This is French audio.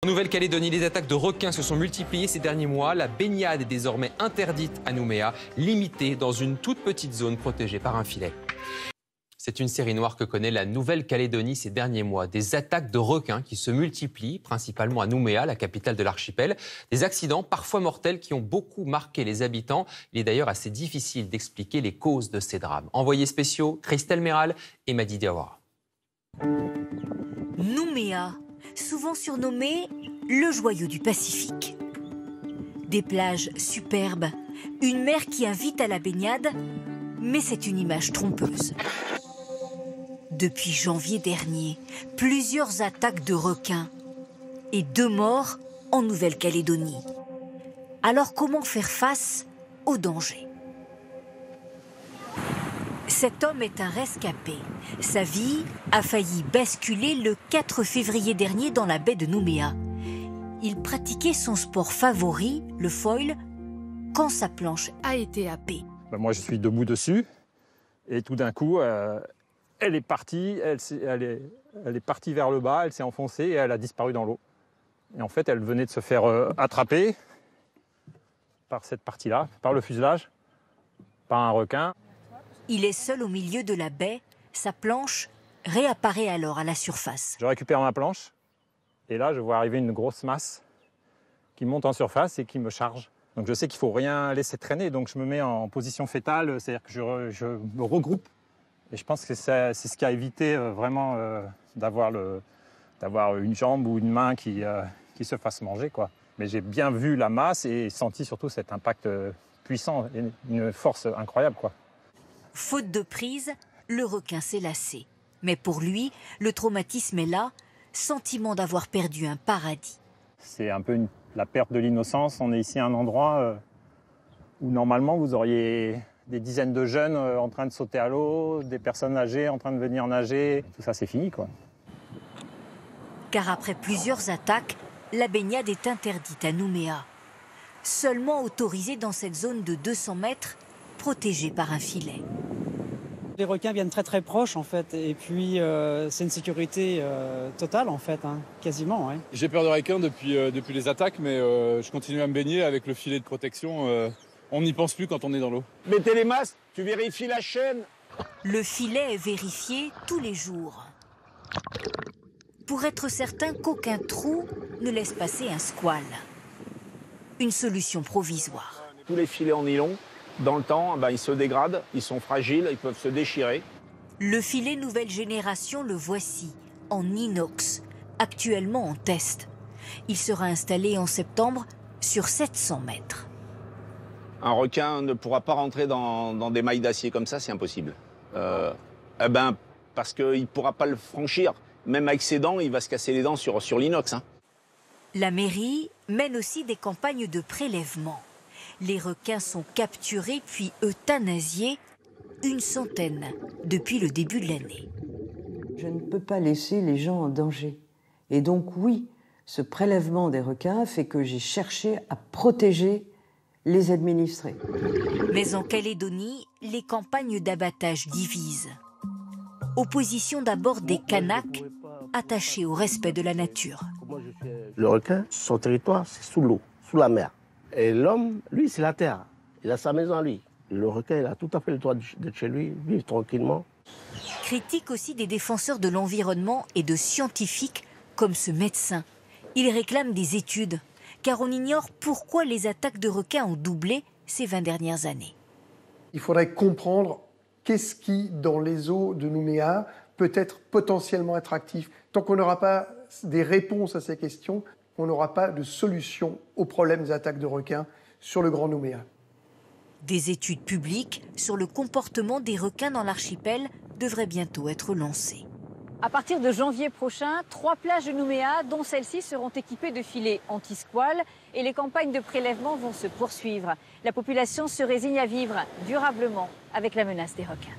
En Nouvelle-Calédonie, les attaques de requins se sont multipliées ces derniers mois. La baignade est désormais interdite à Nouméa, limitée dans une toute petite zone protégée par un filet. C'est une série noire que connaît la Nouvelle-Calédonie ces derniers mois. Des attaques de requins qui se multiplient, principalement à Nouméa, la capitale de l'archipel. Des accidents parfois mortels qui ont beaucoup marqué les habitants. Il est d'ailleurs assez difficile d'expliquer les causes de ces drames. Envoyés spéciaux, Christelle Méral et Madi Diawara. Nouméa, souvent surnommé le joyau du Pacifique. Des plages superbes, une mer qui invite à la baignade, mais c'est une image trompeuse. Depuis janvier dernier, plusieurs attaques de requins et 2 morts en Nouvelle-Calédonie. Alors comment faire face au danger? Cet homme est un rescapé. Sa vie a failli basculer le 4 février dernier dans la baie de Nouméa. Il pratiquait son sport favori, le foil, quand sa planche a été happée. Moi, je suis debout dessus et tout d'un coup, elle est partie vers le bas, elle s'est enfoncée et elle a disparu dans l'eau. Et en fait, elle venait de se faire attraper par cette partie-là, par le fuselage, par un requin. Il est seul au milieu de la baie. Sa planche réapparaît alors à la surface. Je récupère ma planche et là, je vois arriver une grosse masse qui monte en surface et qui me charge. Donc je sais qu'il ne faut rien laisser traîner, donc je me mets en position fétale, c'est-à-dire que je me regroupe. Et je pense que c'est ce qui a évité vraiment d'avoir une jambe ou une main qui se fasse manger, quoi. Mais j'ai bien vu la masse et senti surtout cet impact puissant, et une force incroyable, quoi. Faute de prise, le requin s'est lassé. Mais pour lui, le traumatisme est là, sentiment d'avoir perdu un paradis. C'est un peu la perte de l'innocence. On est ici à un endroit où normalement vous auriez des dizaines de jeunes en train de sauter à l'eau, des personnes âgées en train de venir nager. Tout ça, c'est fini, quoi. Car après plusieurs attaques, la baignade est interdite à Nouméa. Seulement autorisée dans cette zone de 200 mètres, protégée par un filet. Les requins viennent très très proches en fait, et puis c'est une sécurité totale en fait, hein, quasiment. Ouais. J'ai peur de requins depuis les attaques, mais je continue à me baigner avec le filet de protection. On n'y pense plus quand on est dans l'eau. Mettez les masques, tu vérifies la chaîne. Le filet est vérifié tous les jours. Pour être certain qu'aucun trou ne laisse passer un squale. Une solution provisoire. Tous les filets en nylon, dans le temps, ils se dégradent, ils sont fragiles, ils peuvent se déchirer. Le filet nouvelle génération, le voici, en inox, actuellement en test. Il sera installé en septembre sur 700 mètres. Un requin ne pourra pas rentrer dans des mailles d'acier comme ça, c'est impossible. Parce qu'il ne pourra pas le franchir. Même avec ses dents, il va se casser les dents sur l'inox. Hein. La mairie mène aussi des campagnes de prélèvement. Les requins sont capturés puis euthanasiés, 100 depuis le début de l'année. Je ne peux pas laisser les gens en danger. Et donc oui, ce prélèvement des requins fait que j'ai cherché à protéger les administrés. Mais en Calédonie, les campagnes d'abattage divisent. Opposition d'abord des Kanaks, attachés au respect de la nature. Le requin, son territoire, c'est sous l'eau, sous la mer. Et l'homme, lui, c'est la terre. Il a sa maison à lui. Le requin, il a tout à fait le droit d'être chez lui, vivre tranquillement. Critique aussi des défenseurs de l'environnement et de scientifiques comme ce médecin. Il réclame des études, car on ignore pourquoi les attaques de requins ont doublé ces 20 dernières années. Il faudrait comprendre qu'est-ce qui, dans les eaux de Nouméa, peut être potentiellement attractif. Tant qu'on n'aura pas des réponses à ces questions, on n'aura pas de solution aux problèmes des attaques de requins sur le Grand Nouméa. Des études publiques sur le comportement des requins dans l'archipel devraient bientôt être lancées. À partir de janvier prochain, 3 plages de Nouméa, dont celles-ci, seront équipées de filets anti-squales et les campagnes de prélèvement vont se poursuivre. La population se résigne à vivre durablement avec la menace des requins.